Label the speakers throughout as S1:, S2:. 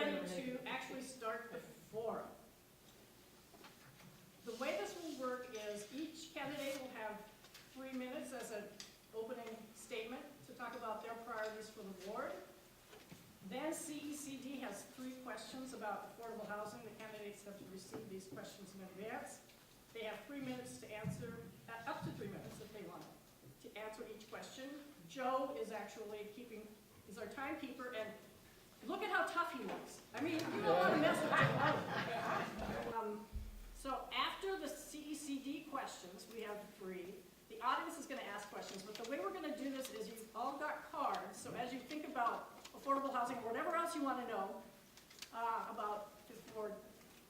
S1: ready to actually start the forum. The way this will work is each candidate will have 3 minutes as an opening statement to talk about their priorities for the ward. Then CECD has 3 questions about affordable housing. The candidates have to receive these questions in advance. They have 3 minutes to answer, up to 3 minutes if they want to answer each question. Joe is actually is our timekeeper, and look at how tough he looks. I mean, you don't want to mess with Joe. So after the CECD questions, we have 3. The audience is going to ask questions, but the way we're going to do this is you've all got cards, so as you think about affordable housing or whatever else you want to know about afford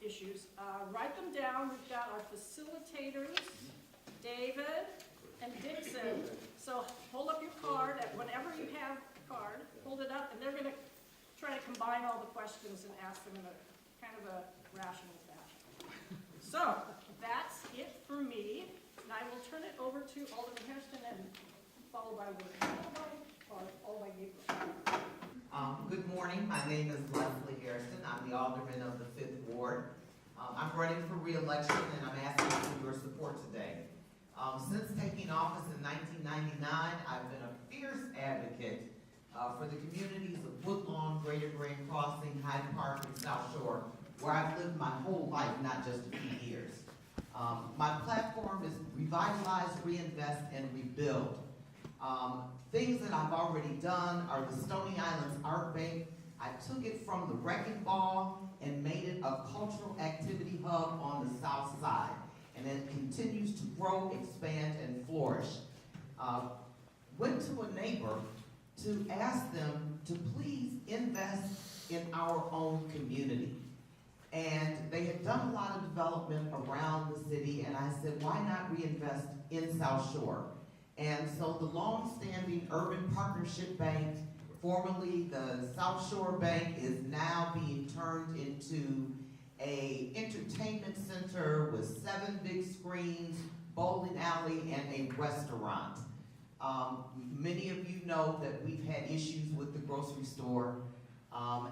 S1: issues, write them down. We've got our facilitators, David and Dixon. So hold up your card, and whenever you have a card, hold it up, and they're going to try to combine all the questions and ask them in a kind of a rational fashion. So that's it for me, and I will turn it over to Alderman Hairston and followed by Gabriel.
S2: Good morning. My name is Leslie Hairston. I'm the Alderman of the 5th Ward. I'm running for re-election, and I'm asking for your support today. Since taking office in 1999, I've been a fierce advocate for the communities of Woodlawn, Greater Grand Crossing, Hyde Park, and South Shore, where I've lived my whole life, not just a few years. My platform is revitalize, reinvest, and rebuild. Things that I've already done are the Stony Islands Art Bank. I took it from the wrecking ball and made it a cultural activity hub on the south side. And it continues to grow, expand, and flourish. Went to a neighbor to ask them to please invest in our own community. And they had done a lot of development around the city, and I said, why not reinvest in South Shore? And so the long-standing Urban Partnership Bank, formerly the South Shore Bank, is now being turned into an entertainment center with 7 big screens, bowling alley, and a restaurant. Many of you know that we've had issues with the grocery store,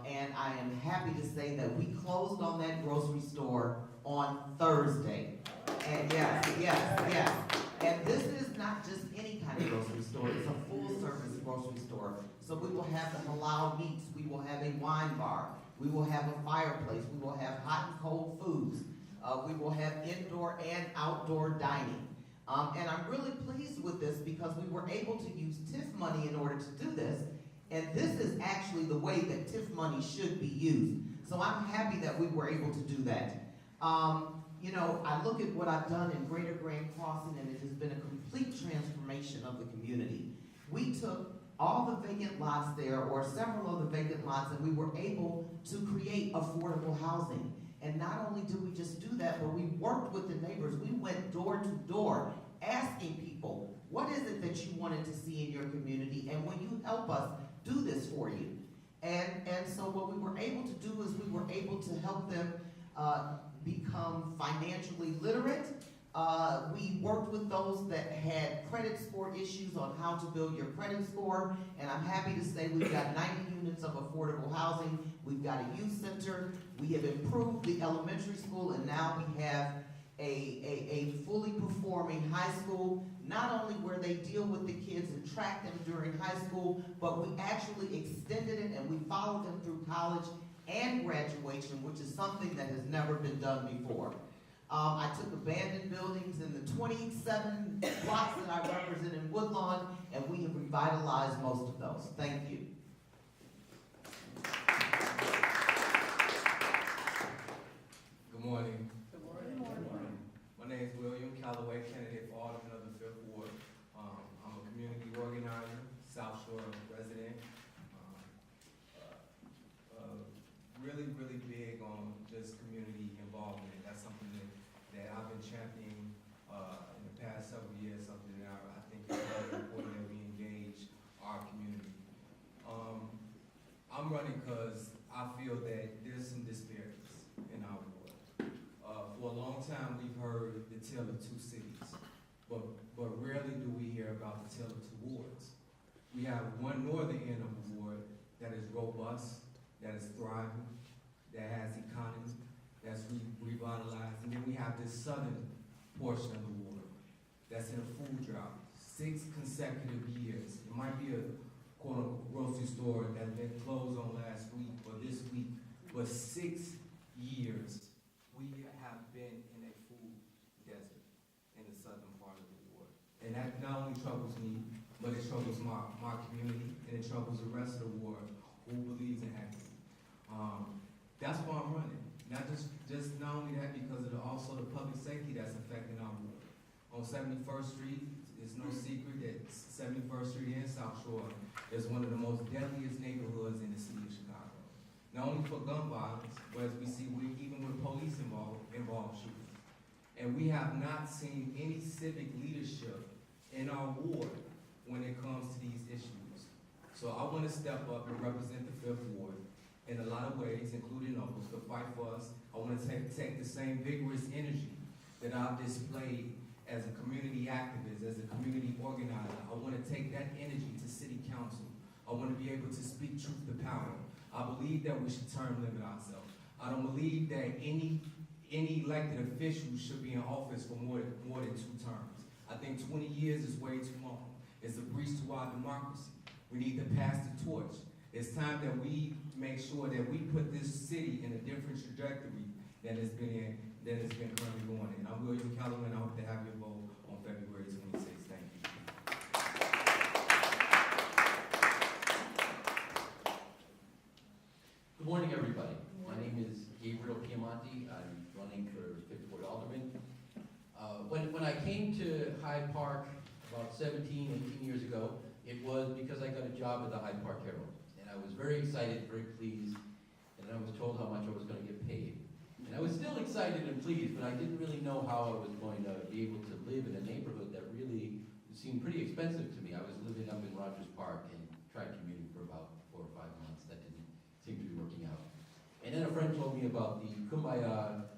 S2: and I am happy to say that we closed on that grocery store on Thursday. And yes. And this is not just any kind of grocery store, it's a full-service grocery store. So we will have the halal meats, we will have a wine bar, we will have a fireplace, we will have hot and cold foods, we will have indoor and outdoor dining. And I'm really pleased with this because we were able to use TIF money in order to do this, and this is actually the way that TIF money should be used. So I'm happy that we were able to do that. You know, I look at what I've done in Greater Grand Crossing, and it has been a complete transformation of the community. We took all the vacant lots there, or several of the vacant lots, and we were able to create affordable housing. And not only did we just do that, but we worked with the neighbors. We went door to door asking people, what is it that you wanted to see in your community, and will you help us do this for you? And so what we were able to do is we were able to help them become financially literate. We worked with those that had credit score issues on how to build your credit score, and I'm happy to say we've got 90 units of affordable housing. We've got a youth center. We have improved the elementary school, and now we have a fully performing high school, not only where they deal with the kids and track them during high school, but we actually extended it and we followed them through college and graduation, which is something that has never been done before. I took abandoned buildings in the 27 blocks that I represent in Woodlawn, and we have revitalized most of those. Thank you.
S3: Good morning.
S1: Good morning.
S3: My name is William Calloway, candidate for Alderman of the 5th Ward. I'm a community organizer, South Shore resident. Really big on just community involvement. That's something that I've been championing in the past several years, something that I think is very important that we engage our community. I'm running because I feel that there's some disparities in our ward. For a long time, we've heard the tale of 2 cities, but rarely do we hear about the tale of 2 wards. We have one northern end of the ward that is robust, that is thriving, that has economy, that's revitalized. And then we have this southern portion of the ward that's in a food drought. 6 consecutive years. It might be a quote-unquote grocery store that been closed on last week or this week, but 6 years we have been in a food desert in the southern part of the ward. And that not only troubles me, but it troubles my community, and it troubles the rest of the ward who believes in equity. That's why I'm running. Not just not only that, because of also the public safety that's affecting our ward. On 71st Street, it's no secret that 71st Street and South Shore is one of the most deadliest neighborhoods in the city of Chicago. Not only for gun violence, but as we see, even with police involved shootings. And we have not seen any civic leadership in our ward when it comes to these issues. So I want to step up and represent the 5th Ward in a lot of ways, including others, to fight for us. I want to take the same vigorous energy that I've displayed as a community activist, as a community organizer. I want to take that energy to city council. I want to be able to speak truth to power. I believe that we should term limit ourselves. I don't believe that any elected official should be in office for more than 2 terms. I think 20 years is way too long. It's a breach to our democracy. We need to pass the torch. It's time that we make sure that we put this city in a different trajectory than it's been currently going in. I'm William Calloway, and I hope to have your vote on February 26th. Thank you.
S4: Good morning, everybody. My name is Gabriel Piemonte. I'm running for 5th Ward Alderman. When I came to Hyde Park about 17, 18 years ago, it was because I got a job at the Hyde Park Herald. And I was very excited, very pleased, and I was told how much I was going to get paid. And I was still excited and pleased, but I didn't really know how I was going to be able to live in a neighborhood that really seemed pretty expensive to me. I was living up in Rogers Park and tried commuting for about 4 or 5 months. That didn't seem to be working out. And then a friend told me about the Kumbaya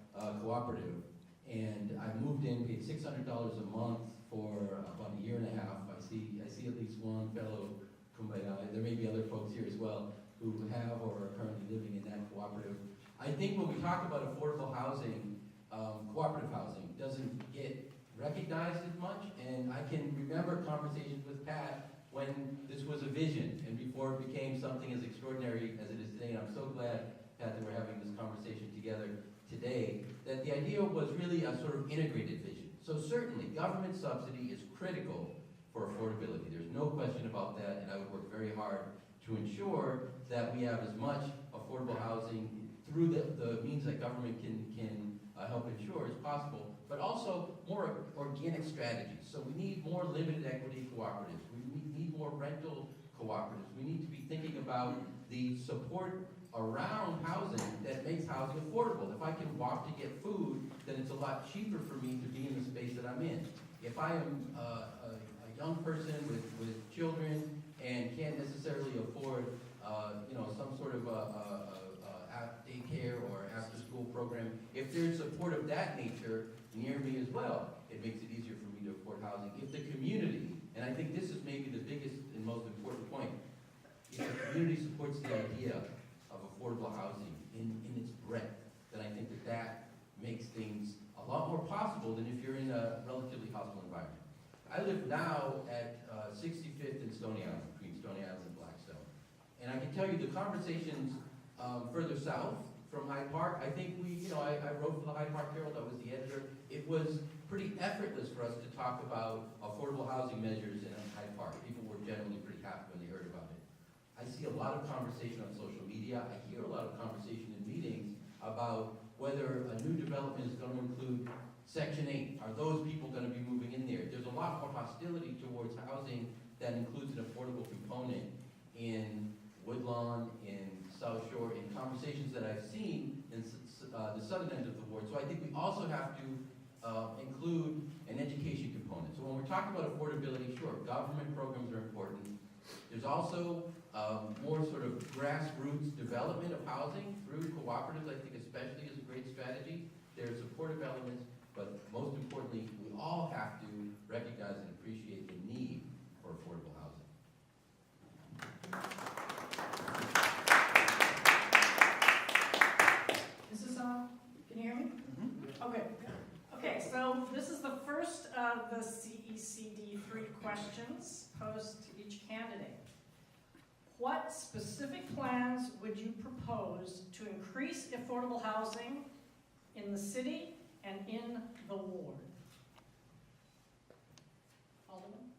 S4: Cooperative, and I moved in, paid $600 a month for about a year and a half. I see at least one fellow Kumbaya. There may be other folks here as well who have or are currently living in that cooperative. I think when we talk about affordable housing, cooperative housing doesn't get recognized as much, and I can remember conversations with Pat when this was a vision and before it became something as extraordinary as it is today. And I'm so glad, Pat, that we're having this conversation together today, that the idea was really a sort of integrated vision. So certainly, government subsidy is critical for affordability. There's no question about that, and I would work very hard to ensure that we have as much affordable housing through the means that government can help ensure as possible, but also more organic strategies. So we need more limited equity cooperatives. We need more rental cooperatives. We need to be thinking about the support around housing that makes housing affordable. If I can walk to get food, then it's a lot cheaper for me to be in the space that I'm in. If I am a young person with children and can't necessarily afford some sort of daycare or after-school program, if there's support of that nature near me as well, it makes it easier for me to afford housing. If the community, and I think this is maybe the biggest and most important point, if the community supports the idea of affordable housing in its breadth, then I think that makes things a lot more possible than if you're in a relatively hostile environment. I live now at 65th and Stony Island, between Stony Island and Blackstone. And I can tell you the conversations further south from Hyde Park, I think I wrote for the Hyde Park Herald, I was the editor. It was pretty effortless for us to talk about affordable housing measures in Hyde Park. People were generally pretty happy when they heard about it. I see a lot of conversation on social media. I hear a lot of conversation in meetings about whether a new development is going to include Section 8. Are those people going to be moving in there? There's a lot more hostility towards housing that includes an affordable component in Woodlawn, in South Shore, in conversations that I've seen in the southern end of the ward. So I think we also have to include an education component. So when we're talking about affordability, sure, government programs are important. There's also more sort of grassroots development of housing through cooperatives, I think especially is a great strategy. There's supportive elements, but most importantly, we all have to recognize and appreciate the need for affordable housing.
S1: of the CECD 3 questions posed to each candidate. What specific plans would you propose to increase affordable housing in the city and in the ward? Alderman?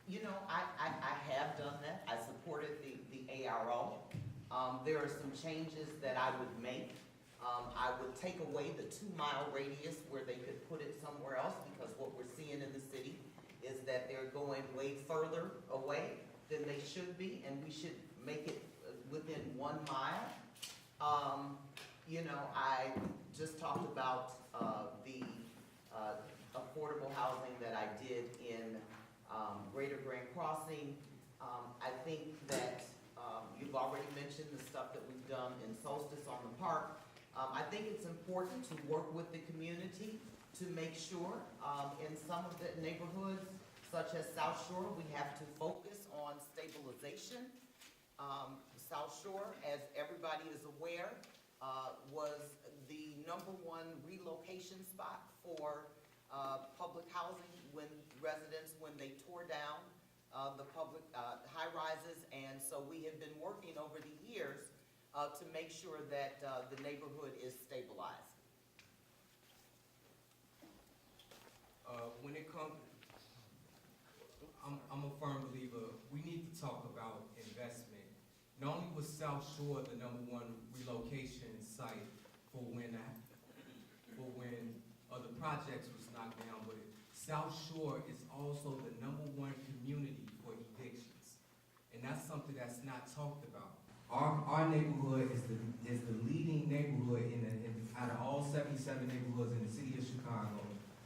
S2: You know, I have done that. I supported the ARO. There are some changes that I would make. I would take away the 2-mile radius where they could put it somewhere else, because what we're seeing in the city is that they're going way further away than they should be, and we should make it within 1 mile. You know, I just talked about the affordable housing that I did in Greater Grand Crossing. I think that you've already mentioned the stuff that we've done in Solstice on the park. I think it's important to work with the community to make sure in some of the neighborhoods, such as South Shore, we have to focus on stabilization. South Shore, as everybody is aware, was the #1 relocation spot for public housing when they tore down the public high-rises, and so we have been working over the years to make sure that the neighborhood is stabilized.
S3: When it comes, I'm a firm believer, we need to talk about investment. Not only was South Shore the #1 relocation site for when the projects was knocked down, but South Shore is also the #1 community for evictions. And that's something that's not talked about. Our neighborhood is the leading neighborhood out of all 77 neighborhoods in the city of Chicago,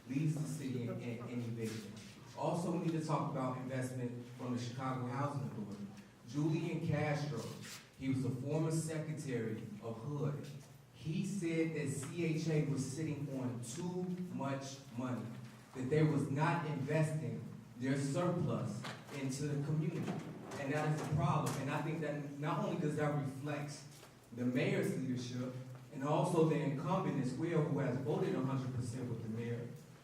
S3: leads the city in eviction. Also, we need to talk about investment from the Chicago Housing Authority. Julian Castro, he was the former secretary of HUD. He said that CHA was sitting on too much money, that they was not investing their surplus into the community. And that is a problem. And I think that not only does that reflect the mayor's leadership, and also the incumbent as well, who has voted 100% with the mayor,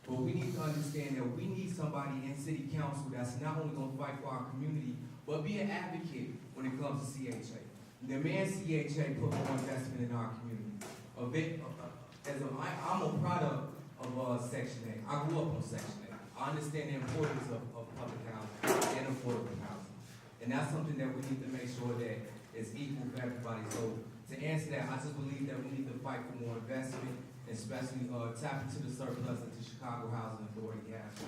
S3: but we need to understand that we need somebody in city council that's not only gonna fight for our community, but be an advocate when it comes to CHA. The man CHA put more investment in our community. I'm a product of Section 8. I grew up on Section 8. I understand the importance of public housing and affordable housing. And that's something that we need to make sure that is equal for everybody. So to answer that, I just believe that we need to fight for more investment, especially tap into the surplus that the Chicago Housing Authority has.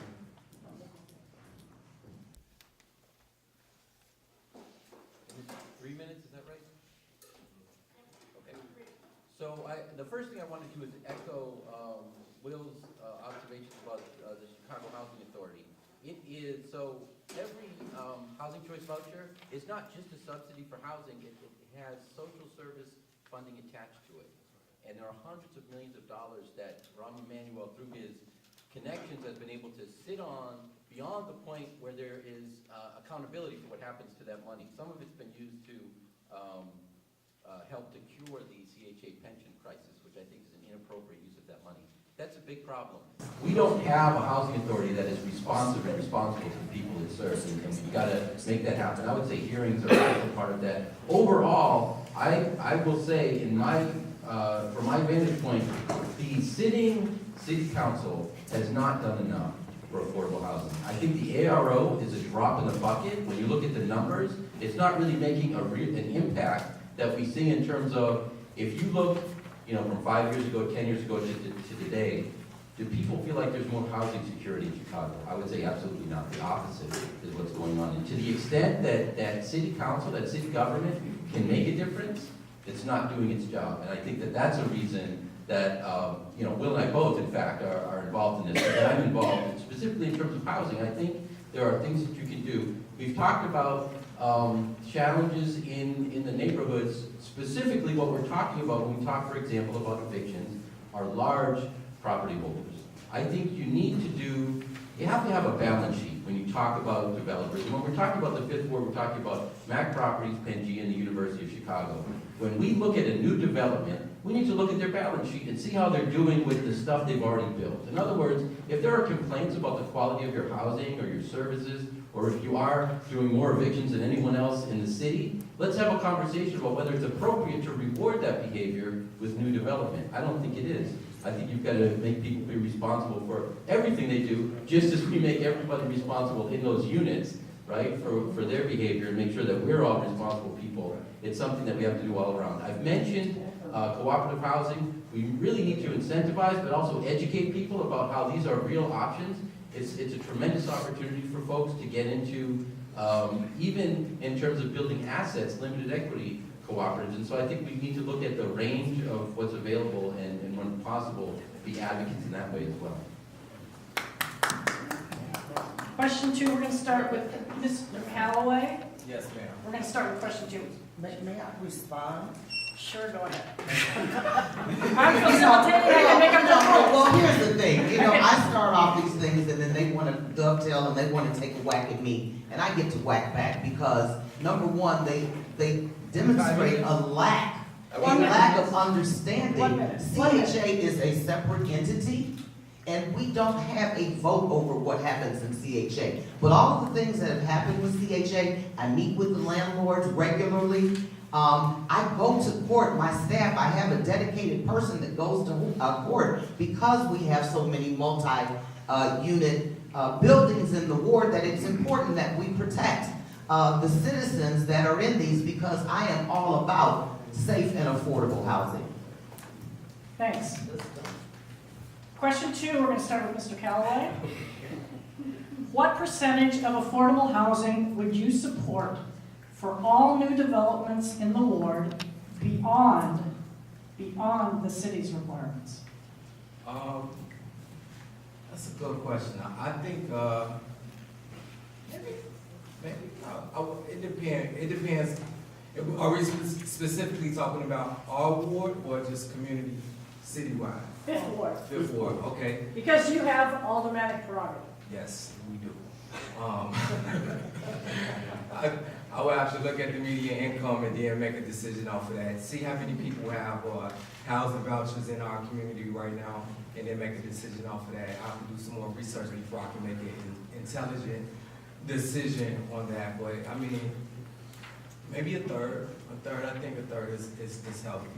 S4: 3 minutes, is that right? Okay. So the first thing I want to do is echo Will's observations about the Chicago Housing Authority. It is, so every housing choice voucher is not just a subsidy for housing, it has social service funding attached to it. And there are hundreds of millions of dollars that Rahm Emanuel, through his connections, has been able to sit on beyond the point where there is accountability for what happens to that money. Some of it's been used to help to cure the CHA pension crisis, which I think is an inappropriate use of that money. That's a big problem. We don't have a housing authority that is responsive and responsible to the people it serves, and we've got to make that happen. I would say hearings are a part of that. Overall, I will say, in my from my vantage point, the sitting city council has not done enough for affordable housing. I think the ARO is a drop in the bucket. When you look at the numbers, it's not really making an impact that we see in terms of, if you look, from 5 years ago, 10 years ago to today, do people feel like there's more housing security in Chicago? I would say absolutely not. The opposite is what's going on. And to the extent that city council, that city government can make a difference, it's not doing its job. And I think that that's a reason that, Will and I both, in fact, are involved in this. And I'm involved specifically in terms of housing. I think there are things that you can do. We've talked about challenges in the neighborhoods. Specifically, what we're talking about when we talk, for example, about evictions, are large property holders. I think you have to have a balance sheet. when you talk about developers. And when we're talking about the Fifth Ward, we're talking about Mac Properties, Pangea, and the University of Chicago. When we look at a new development, we need to look at their balance sheet and see how they're doing with the stuff they've already built. In other words, if there are complaints about the quality of your housing or your services, or if you are doing more evictions than anyone else in the city, let's have a conversation about whether it's appropriate to reward that behavior with new development. I don't think it is. I think you've got to make people be responsible for everything they do, just as we make everybody responsible in those units, right, for their behavior, and make sure that we're all responsible people. It's something that we have to do all around. I've mentioned cooperative housing. We really need to incentivize, but also educate people about how these are real options. It's a tremendous opportunity for folks to get into, even in terms of building assets, limited equity cooperatives. And so I think we need to look at the range of what's available and when possible, be advocates in that way as well.
S1: Question 2, we're going to start with Mr. Callaway.
S3: Yes, ma'am.
S1: We're going to start with question 2.
S5: May I respond?
S1: Sure, go ahead. I'm facilitating, I can make them jump.
S2: Well, here's the thing, I start off these things and then they want to dovetail and they want to take a whack at me, and I get to whack back because, number one, they demonstrate a lack of understanding.
S1: 1 minute.
S2: CHA is a separate entity, and we don't have a vote over what happens in CHA. But all of the things that have happened with CHA, I meet with the landlords regularly. I go to court, my staff, I have a dedicated person that goes to court because we have so many multi-unit buildings in the ward that it's important that we protect the citizens that are in these, because I am all about safe and affordable housing.
S1: Thanks. Question 2, we're going to start with Mr. Callaway. What percentage of affordable housing would you support for all new developments in the ward beyond the city's requirements?
S3: That's a good question. I think maybe it depends. Are we specifically talking about our ward or just community citywide?
S1: Fifth Ward.
S3: Fifth Ward, okay.
S1: Because you have aldermanic prerogative.
S3: Yes, we do. I would have to look at the median income and then make a decision off of that. See how many people have housing vouchers in our community right now, and then make a decision off of that. I have to do some more research before I can make an intelligent decision on that. But I mean, maybe a third. I think a third is healthy.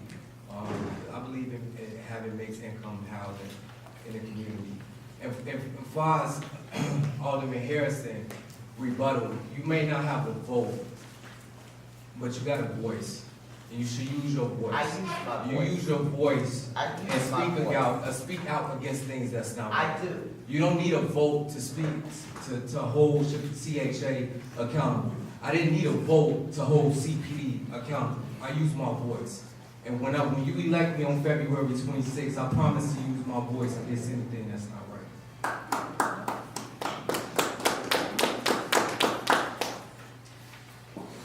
S3: I believe in having mixed income housing in the community. And as far as Alderman Harrison rebuttal, you may not have a vote, but you got a voice, and you should use your voice.
S2: I use my
S3: You
S2: voice.
S3: use your voice
S2: I
S3: and
S2: use my voice.
S3: speak out against things that's not
S2: I
S3: right.
S2: do.
S3: You don't need a vote to speak to hold CHA accountable. I didn't need a vote to hold CPD accountable. I use my voice. And when you elect me on February 26th, I promise to use my voice against anything that's not right.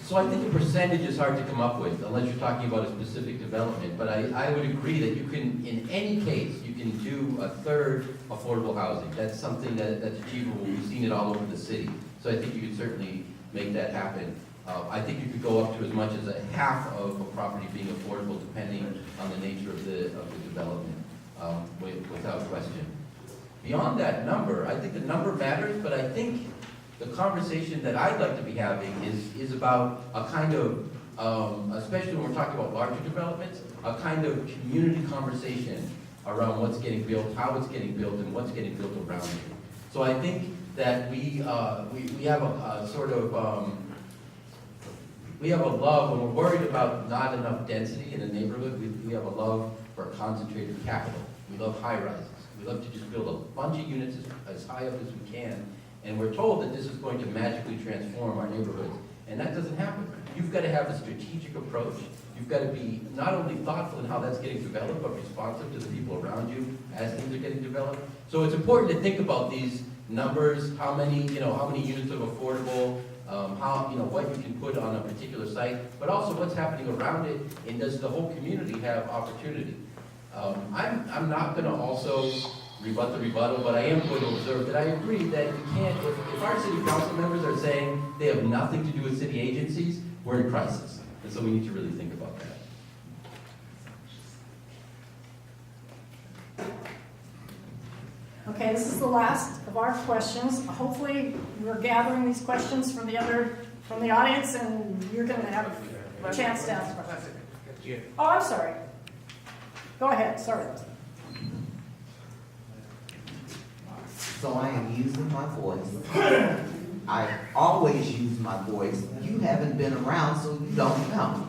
S4: So I think the percentage is hard to come up with unless you're talking about a specific development. But I would agree that you can, in any case, you can do a third affordable housing. That's something that's achievable. We've seen it all over the city. So I think you could certainly make that happen. I think you could go up to as much as a half of a property being affordable, depending on the nature of the development, without question. Beyond that number, I think the number matters, but I think the conversation that I'd like to be having is about a kind of, especially when we're talking about larger developments, a kind of community conversation around what's getting built, how it's getting built, and what's getting built around it. So I think that we have a sort of, we have a love, when we're worried about not enough density in a neighborhood, we have a love for concentrated capital. We love high rises. We love to just build a bunch of units as high up as we can. And we're told that this is going to magically transform our neighborhoods. And that doesn't happen. You've got to have a strategic approach. You've got to be not only thoughtful in how that's getting developed, but responsive to the people around you as things are getting developed. So it's important to think about these numbers, how many units of affordable, what you can put on a particular site, but also what's happening around it, and does the whole community have opportunity? I'm not going to also rebut the rebuttal, but I am going to observe that I agree that you can't, if our city council members are saying they have nothing to do with city agencies, we're in crisis. And so we need to really think about that.
S1: Okay, this is the last of our questions. Hopefully, we're gathering these questions from the audience, and you're gonna have a chance to ask questions. Oh, I'm sorry. Go ahead, sorry.
S2: So I am using my voice. I always use my voice. You haven't been around, so you don't know.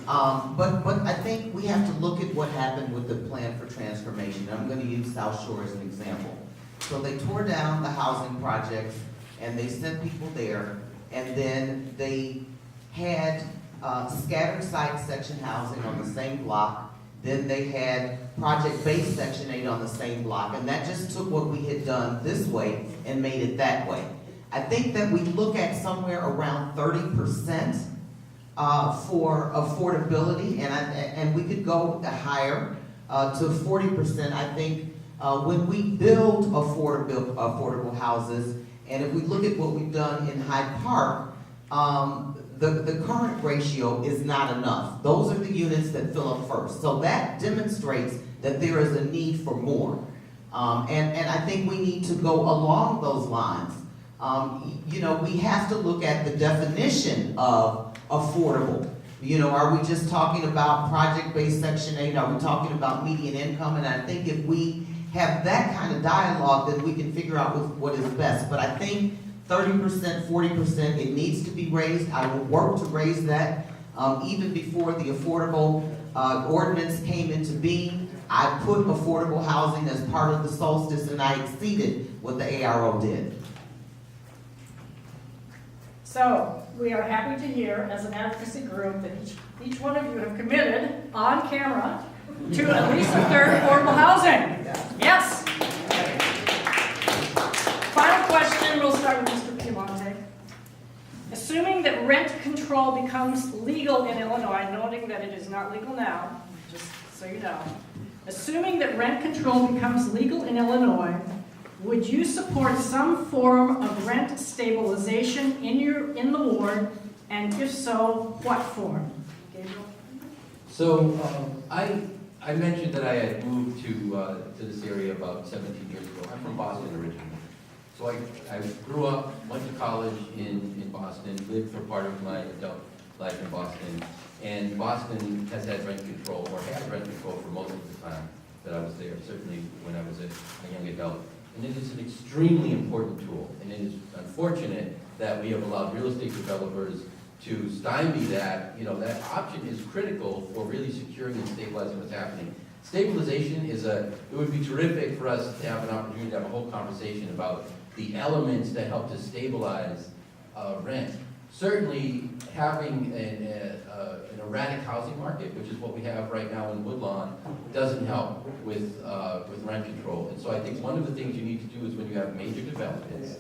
S2: But I think we have to look at what happened with the plan for transformation. I'm going to use South Shore as an example. So they tore down the housing projects, and they sent people there, and then they had scattered site section housing on the same block. Then they had project-based Section 8 on the same block, and that just took what we had done this way and made it that way. I think that we look at somewhere around 30% for affordability, and we could go higher to 40%. I think when we build affordable houses, and if we look at what we've done in Hyde Park, the current ratio is not enough. Those are the units that fill up first. So that demonstrates that there is a need for more. And I think we need to go along those lines. We have to look at the definition of affordable. Are we just talking about project-based Section 8? Are we talking about median income? And I think if we have that kind of dialogue, then we can figure out what is best. But I think 30%, 40%, it needs to be raised. I will work to raise that. Even before the affordable ordinance came into being, I put affordable housing as part of the solstice, and I exceeded what the ARO did.
S1: So, we are happy to hear, as an advocacy group, that each one of you have committed, on camera, to at least a third affordable housing. Yes. Final question, we'll start with Mr. Piemonte. Assuming that rent control becomes legal in Illinois, noting that it is not legal now, just so you know, assuming that rent control becomes legal in Illinois, would you support some form of rent stabilization in the ward, and if so, what form? Gabriel?
S4: So I mentioned that I had moved to this area about 17 years ago. I'm from Boston originally. So I grew up, went to college in Boston, lived for part of my adult life in Boston. And Boston has had rent control, or had rent control for most of the time that I was there, certainly when I was a young adult. And it is an extremely important tool. And it is unfortunate that we have allowed real estate developers to stymie that. That option is critical for really securing and stabilizing what's happening. Stabilization it would be terrific for us to have an opportunity to have a whole conversation about the elements that help to stabilize rent. Certainly, having an erratic housing market, which is what we have right now in Woodlawn, doesn't help with rent control. And so I think one of the things you need to do is when you have major developments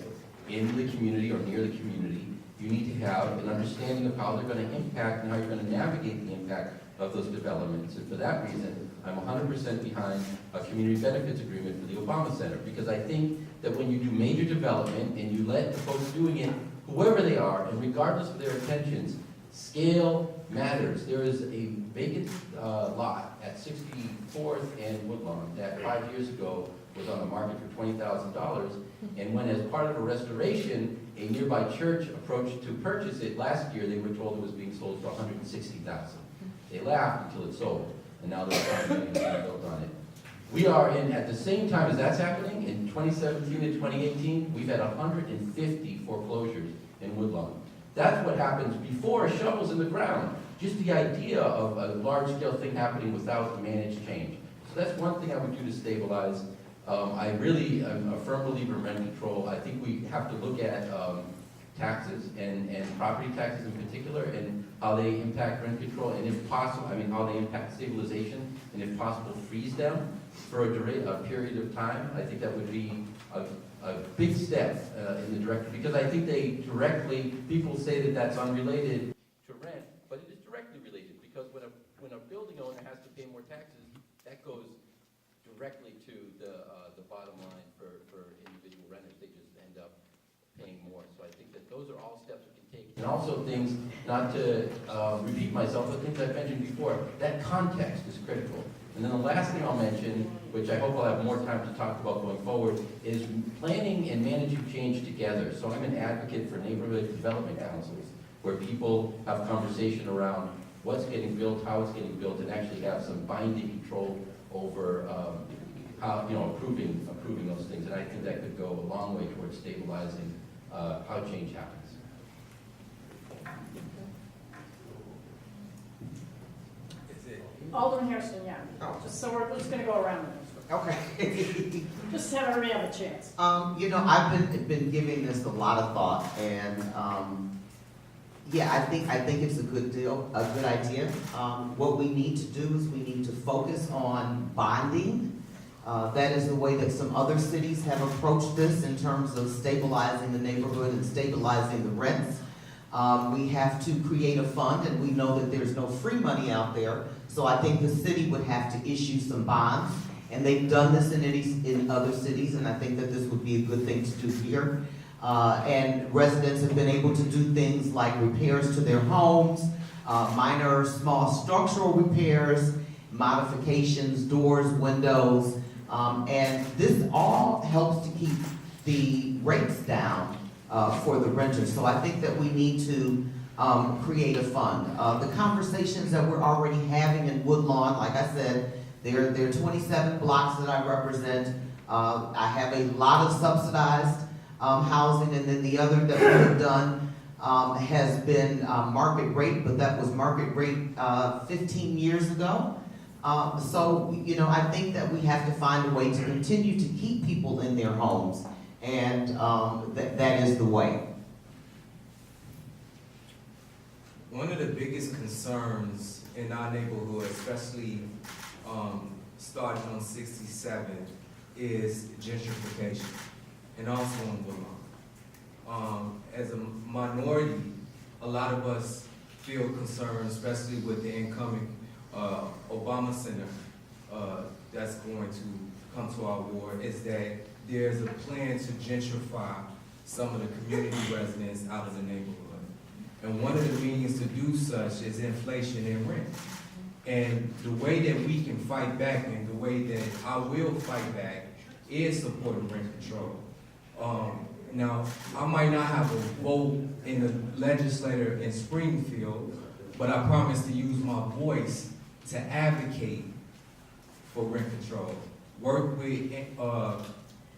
S4: in the community or near the community, you need to have an understanding of how they're going to impact and how you're going to navigate the impact of those developments. And for that reason, I'm 100% behind a community benefits agreement for the Obama Center, because I think that when you do major development and you let the folks doing it, whoever they are, and regardless of their intentions, scale matters. There is a vacant lot at 64th and Woodlawn that 5 years ago was on the market for $20,000, and when, as part of a restoration, a nearby church approached to purchase it last year, they were told it was being sold for $160,000. They laughed until it sold, and now they're trying to build on it. We are in, at the same time as that's happening, in 2017 and 2018, we've had 150 foreclosures in Woodlawn. That's what happens before a shovel's in the ground. Just the idea of a large-scale thing happening without managed change. So that's one thing I would do to stabilize. I really am a firm believer in rent control. I think we have to look at taxes and property taxes in particular, and how they impact rent control, and if possible, how they impact stabilization, and if possible, freeze them for a period of time. I think that would be a big step in the direction, because I think people say that that's unrelated to rent, but it is directly related, because when a building owner has to pay more taxes, that goes directly to the bottom line for individual renters. They just end up paying more. So I think that those are all steps we can take. And also things, not to repeat myself, but things I've mentioned before, that context is critical. And then the last thing I'll mention, which I hope I'll have more time to talk about going forward, is planning and managing change together. So I'm an advocate for neighborhood development councils, where people have conversation around what's getting built, how it's getting built, and actually have some binding control over how, approving those things. And I think that could go a long way towards stabilizing how change happens.
S1: Alderman Hairston, yeah.
S2: Oh.
S1: So we're just gonna go around this.
S2: Okay.
S1: Just have everybody have a chance.
S2: I've been giving this a lot of thought, and yeah, I think it's a good deal, a good idea. What we need to do is we need to focus on bonding. That is the way that some other cities have approached this in terms of stabilizing the neighborhood and stabilizing the rents. We have to create a fund, and we know that there's no free money out there. So I think the city would have to issue some bonds, and they've done this in other cities, and I think that this would be a good thing to do here. And residents have been able to do things like repairs to their homes, minor, small structural repairs, modifications, doors, windows, and this all helps to keep the rates down for the renters. So I think that we need to create a fund. The conversations that we're already having in Woodlawn, like I said, there are 27 blocks that I represent. I have a lot of subsidized housing, and then the other that we have done has been market rate, but that was market rate 15 years ago. So, I think that we have to find a way to continue to keep people in their homes, and that is the way.
S3: One of the biggest concerns in our neighborhood, especially starting on 67, is gentrification, and also in Woodlawn. As a minority, a lot of us feel concerned, especially with the incoming Obama Center that's going to come to our ward, is that there's a plan to gentrify some of the community residents out of the neighborhood. And one of the means to do such is inflation and rent. And the way that we can fight back, and the way that I will fight back, is supporting rent control. Now, I might not have a vote in the legislature in Springfield, but I promise to use my voice to advocate for rent control. Work with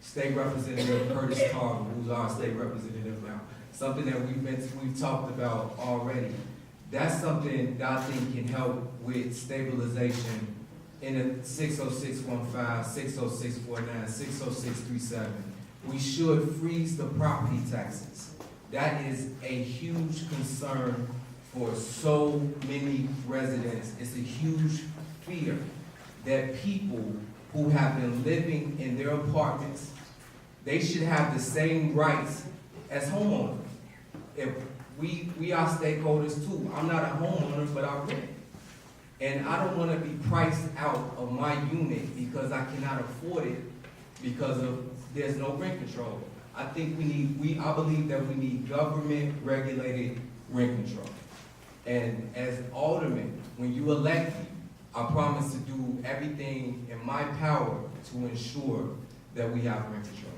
S3: State Representative Curtis Carter, who's our state representative now. Something that we've talked about already. That's something that I think can help with stabilization in the 60615, 60649, 60637. We should freeze the property taxes. That is a huge concern for so many residents. It's a huge fear that people who have been living in their apartments, they should have the same rights as homeowners. If we are stakeholders too. I'm not a homeowner, but I rent. And I don't want to be priced out of my unit because I cannot afford it because there's no rent control. I think I believe that we need government regulated rent control. And as alderman, when you elect me, I promise to do everything in my power to ensure that we have rent control.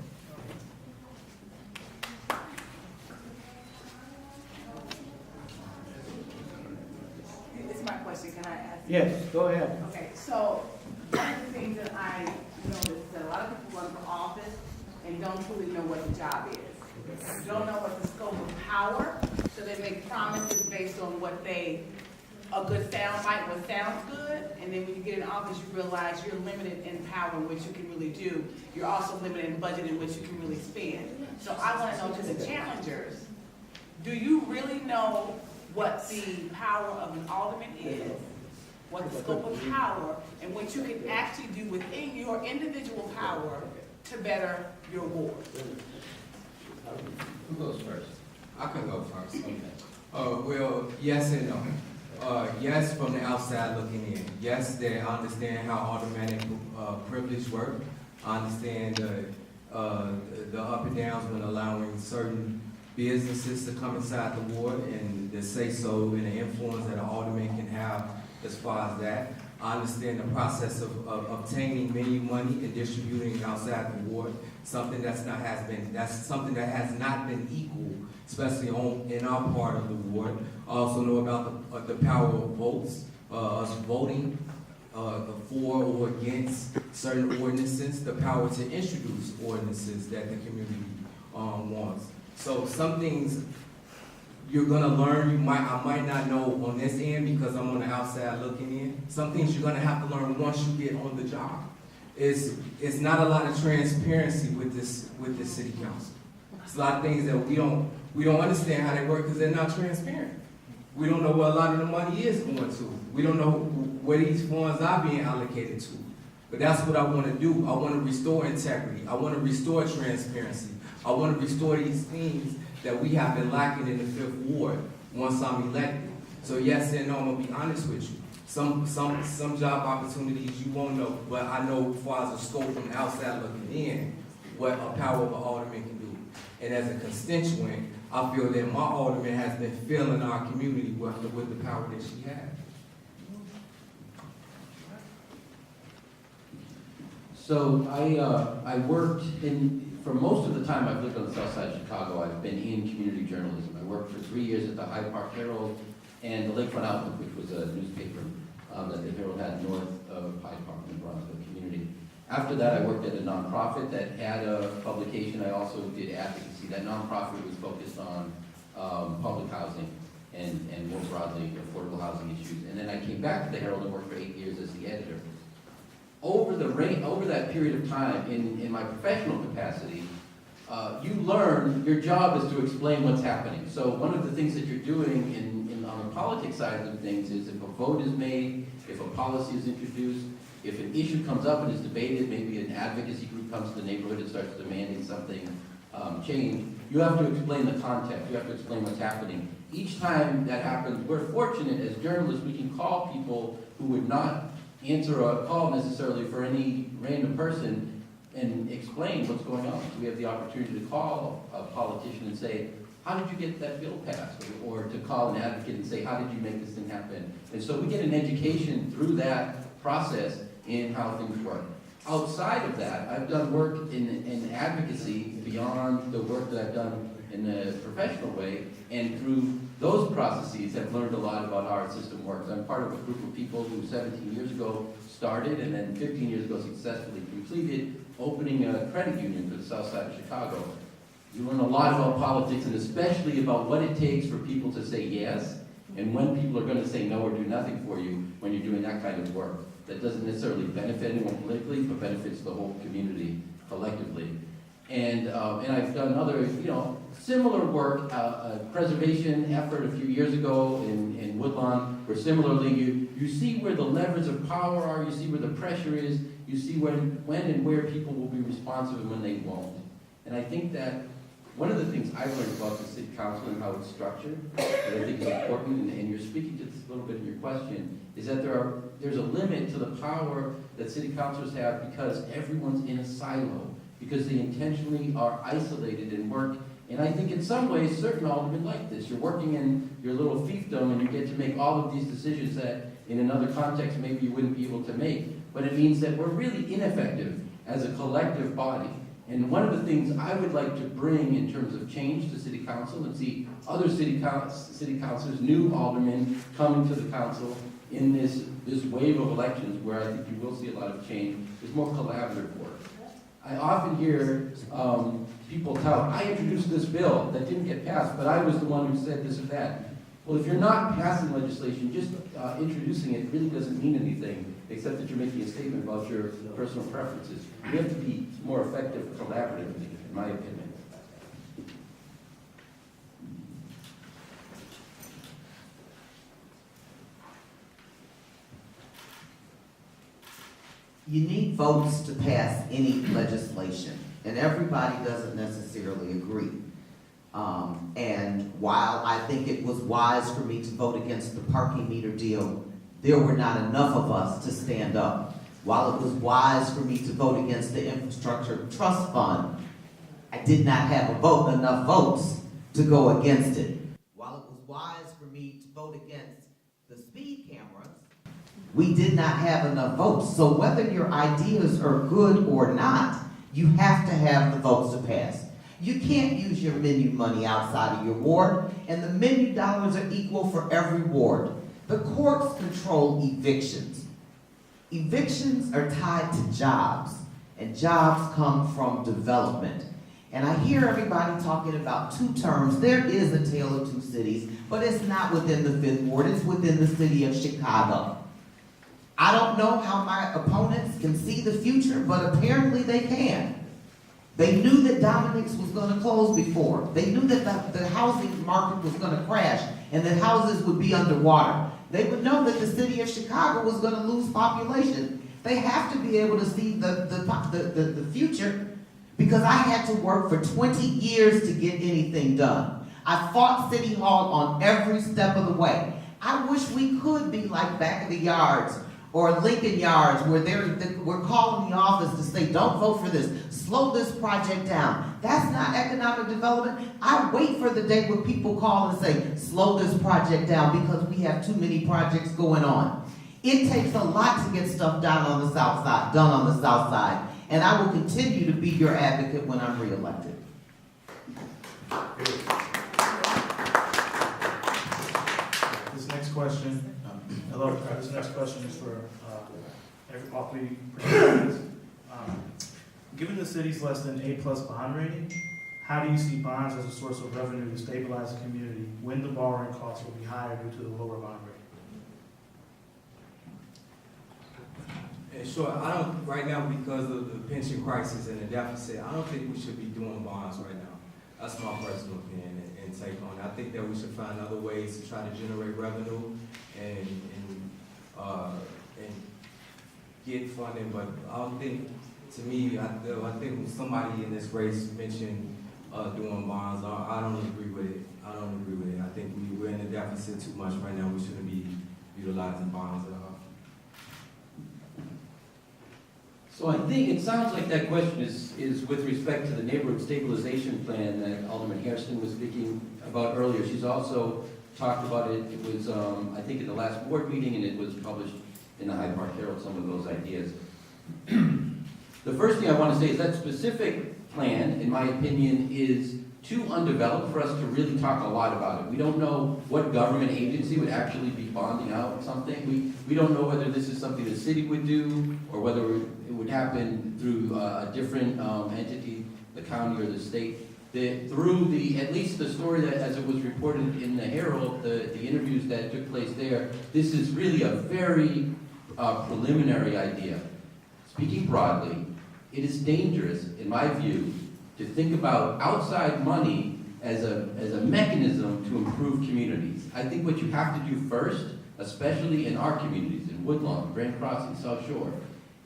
S6: It's my question, can I ask?
S5: Yes, go ahead.
S6: Okay, so one of the things that I noticed that a lot of people run for office and don't truly know what the job is. Don't know what the scope of power, so they make promises based on what a good sound bite, what sounds good, and then when you get in office, you realize you're limited in power in which you can really do. You're also limited in budget in which you can really spend. So I want to know to the challengers, do you really know what the power of an alderman is, what the scope of power, and what you can actually do within your individual power to better your ward?
S4: Who goes first?
S3: I can go first. Okay. Well, yes and no. Yes, from the outside looking in. Yes, they understand how aldermanic privilege work. I understand the up and downs when allowing certain businesses to come inside the ward and the say so and the influence that an alderman can have as far as that. I understand the process of obtaining many money and distributing outside the ward, something that's something that has not been equal, especially in our part of the ward. I also know about the power of votes, us voting for or against certain ordinances, the power to introduce ordinances that the community wants. So some things you're gonna learn, I might not know on this end because I'm on the outside looking in. Some things you're gonna have to learn once you get on the job. It's not a lot of transparency with this city council. It's a lot of things that we don't understand how they work because they're not transparent. We don't know where a lot of the money is going to. We don't know where these funds are being allocated to. But that's what I want to do. I want to restore integrity. I want to restore transparency. I want to restore these things that we have been lacking in the 5th Ward once I'm elected. So yes and no, I'm gonna be honest with you. Some job opportunities you won't know, but I know as far as the scope from the outside looking in, what a power of an alderman can do. And as a constituent, I feel that my alderman has been filling our community with the power that she has.
S4: So I worked for most of the time I've lived on the south side of Chicago, I've been in community journalism. I worked for 3 years at the Hyde Park Herald and the Lakefront Outlook, which was a newspaper that the Herald had north of Hyde Park in the Bronxville community. After that, I worked at a nonprofit that had a publication. I also did advocacy. That nonprofit was focused on public housing and more broadly, affordable housing issues. And then I came back to the Herald and worked for 8 years as the editor. Over that period of time, in my professional capacity, you learn your job is to explain what's happening. So one of the things that you're doing on the politics side of things is if a vote is made, if a policy is introduced, if an issue comes up and is debated, maybe an advocacy group comes to the neighborhood and starts demanding something change, you have to explain the context, you have to explain what's happening. Each time that happens, we're fortunate as journalists, we can call people who would not answer a call necessarily for any random person and explain what's going on. We have the opportunity to call a politician and say, how did you get that bill passed? Or to call an advocate and say, how did you make this thing happen? And so we get an education through that process in how things work. Outside of that, I've done work in advocacy beyond the work that I've done in the professional way, and through those processes have learned a lot about how our system works. I'm part of a group of people who 17 years ago started and then 15 years ago successfully completed opening a credit union for the south side of Chicago. You learn a lot about politics and especially about what it takes for people to say yes and when people are going to say no or do nothing for you when you're doing that kind of work. That doesn't necessarily benefit anyone politically, but benefits the whole community collectively. And I've done other, similar work, a preservation effort a few years ago in Woodlawn, where similarly you see where the levers of power are, you see where the pressure is, you see when and where people will be responsive and when they won't. And I think that one of the things I learned about the city council and how it's structured, that I think is important, and you're speaking to this a little bit in your question, is that there's a limit to the power that city councilors have because everyone's in a silo, because they intentionally are isolated and work. And I think in some ways, certain aldermen like this. You're working in your little fiefdom and you get to make all of these decisions that in another context maybe you wouldn't be able to make. But it means that we're really ineffective as a collective body. And one of the things I would like to bring in terms of change to city council and see other city councilors, new aldermen coming to the council in this wave of elections where I think you will see a lot of change, is more collaborative work. I often hear people tout, I introduced this bill that didn't get passed, but I was the one who said this or that. Well, if you're not passing legislation, just introducing it really doesn't mean anything, except that you're making a statement about your personal preferences. You have to be more effective collaboratively, in my opinion.
S2: You need votes to pass any legislation, and everybody doesn't necessarily agree. And while I think it was wise for me to vote against the parking meter deal, there were not enough of us to stand up. While it was wise for me to vote against the infrastructure trust fund, I did not have enough votes to go against it. While it was wise for me to vote against the speed cameras, we did not have enough votes. So whether your ideas are good or not, you have to have the votes to pass. You can't use your menu money outside of your ward, and the menu dollars are equal for every ward. The courts control evictions. Evictions are tied to jobs, and jobs come from development. And I hear everybody talking about 2 terms. There is a tale of 2 cities, but it's not within the 5th Ward, it's within the city of Chicago. I don't know how my opponents can see the future, but apparently they can. They knew that Dominic's was going to close before. They knew that the housing market was going to crash and that houses would be underwater. They would know that the city of Chicago was going to lose population. They have to be able to see the future, because I had to work for 20 years to get anything done. I fought City Hall on every step of the way. I wish we could be like Back of the Yards or Lincoln Yards, where we're calling the office to say, don't vote for this, slow this project down. That's not economic development. I wait for the day when people call and say, slow this project down because we have too many projects going on. It takes a lot to get stuff done on the south side, and I will continue to be your advocate when I'm reelected.
S7: This next question, this next question is for all 3 participants. Given the city's less than A+ bond rating, how do you see bonds as a source of revenue to stabilize the community when the borrowing costs will be higher due to the lower bond rate?
S3: And sure, I don't, right now, because of the pension crisis and the deficit, I don't think we should be doing bonds right now. That's my personal opinion and take on it. I think that we should find other ways to try to generate revenue and get funding, but I don't think, to me, I think somebody in this race mentioned doing bonds. I don't agree with it. I think we're in a deficit too much right now. We shouldn't be utilizing bonds at all.
S4: So I think it sounds like that question is with respect to the neighborhood stabilization plan that Alderman Hairston was speaking about earlier. She's also talked about it. It was, I think, in the last board meeting, and it was published in the Hyde Park Herald, some of those ideas. The first thing I want to say is that specific plan, in my opinion, is too undeveloped for us to really talk a lot about it. We don't know what government agency would actually be bonding out something. We don't know whether this is something the city would do or whether it would happen through a different entity, the county or the state. At least the story that, as it was reported in the Herald, the interviews that took place there, this is really a very preliminary idea. Speaking broadly, it is dangerous, in my view, to think about outside money as a mechanism to improve communities. I think what you have to do first, especially in our communities, in Woodlawn, Grand Crossing, South Shore,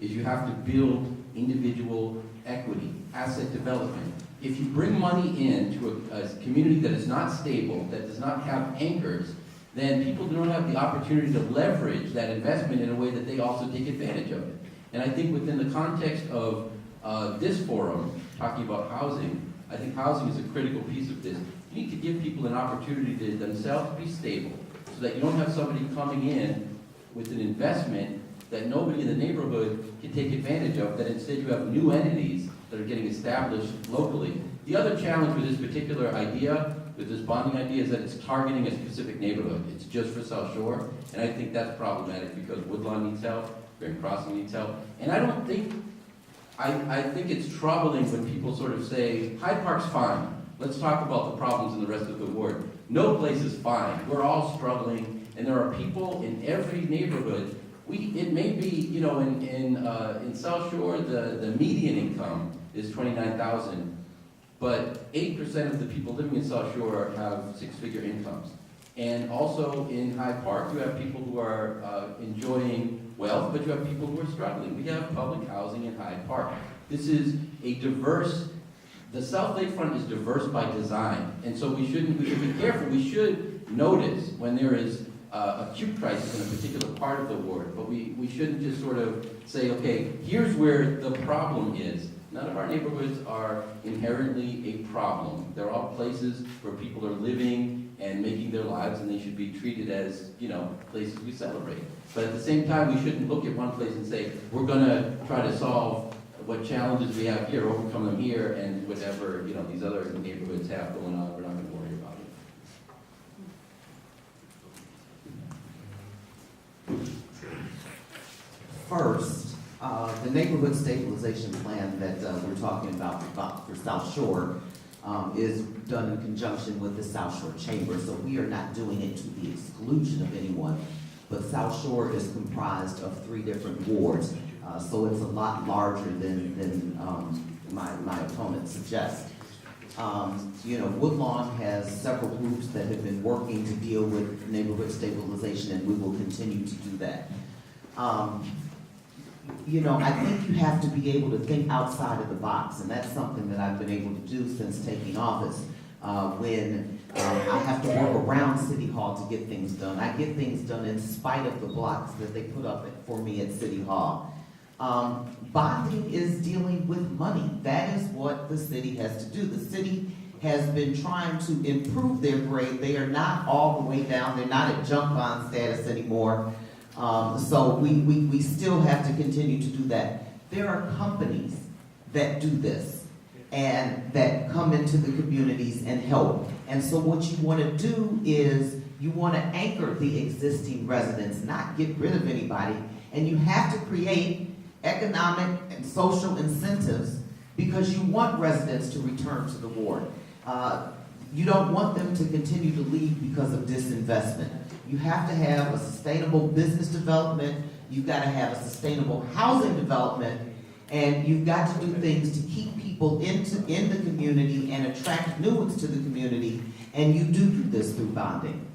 S4: is you have to build individual equity, asset development. If you bring money into a community that is not stable, that does not have anchors, then people don't have the opportunity to leverage that investment in a way that they also take advantage of it. And I think within the context of this forum, talking about housing, I think housing is a critical piece of this. You need to give people an opportunity to themselves be stable, so that you don't have somebody coming in with an investment that nobody in the neighborhood can take advantage of, that instead you have new entities that are getting established locally. The other challenge with this particular idea, with this bonding idea, is that it's targeting a specific neighborhood. It's just for South Shore, and I think that's problematic because Woodlawn needs help, Grand Crossing needs help, and I think it's troubling when people sort of say, Hyde Park's fine, let's talk about the problems in the rest of the ward. No place is fine, we're all struggling, and there are people in every neighborhood. It may be, in South Shore, the median income is $29,000, but 8% of the people living in South Shore have 6-figure incomes. And also in Hyde Park, you have people who are enjoying wealth, but you have people who are struggling. We have public housing in Hyde Park. This is a diverse the South Lakefront is diverse by design, and so we should be careful. We should notice when there is acute crisis in a particular part of the ward, but we shouldn't just sort of say, okay, here's where the problem is. None of our neighborhoods are inherently a problem. They're all places where people are living and making their lives, and they should be treated as, you know, places we celebrate. But at the same time, we shouldn't look at one place and say, we're gonna try to solve what challenges we have here, overcome them here, and whatever, you know, these other neighborhoods have going on, we're not gonna worry about it.
S2: First, the neighborhood stabilization plan that we're talking about for South Shore is done in conjunction with the South Shore Chamber, so we are not doing it to the exclusion of anyone. But South Shore is comprised of 3 different wards, so it's a lot larger than my opponent suggests. You know, Woodlawn has several groups that have been working to deal with neighborhood stabilization, and we will continue to do that. You know, I think you have to be able to think outside of the box, and that's something that I've been able to do since taking office. When I have to work around City Hall to get things done. I get things done in spite of the blocks that they put up for me at City Hall. Bonding is dealing with money. That is what the city has to do. The city has been trying to improve their grade. They are not all the way down. They're not at junk bond status anymore. So we still have to continue to do that. There are companies that do this and that come into the communities and help. And so what you want to do is you want to anchor the existing residents, not get rid of anybody. And you have to create economic and social incentives because you want residents to return to the ward. You don't want them to continue to leave because of disinvestment. You have to have a sustainable business development. You've got to have a sustainable housing development. And you've got to do things to keep people in the community and attract new ones to the community. And you do this through bonding.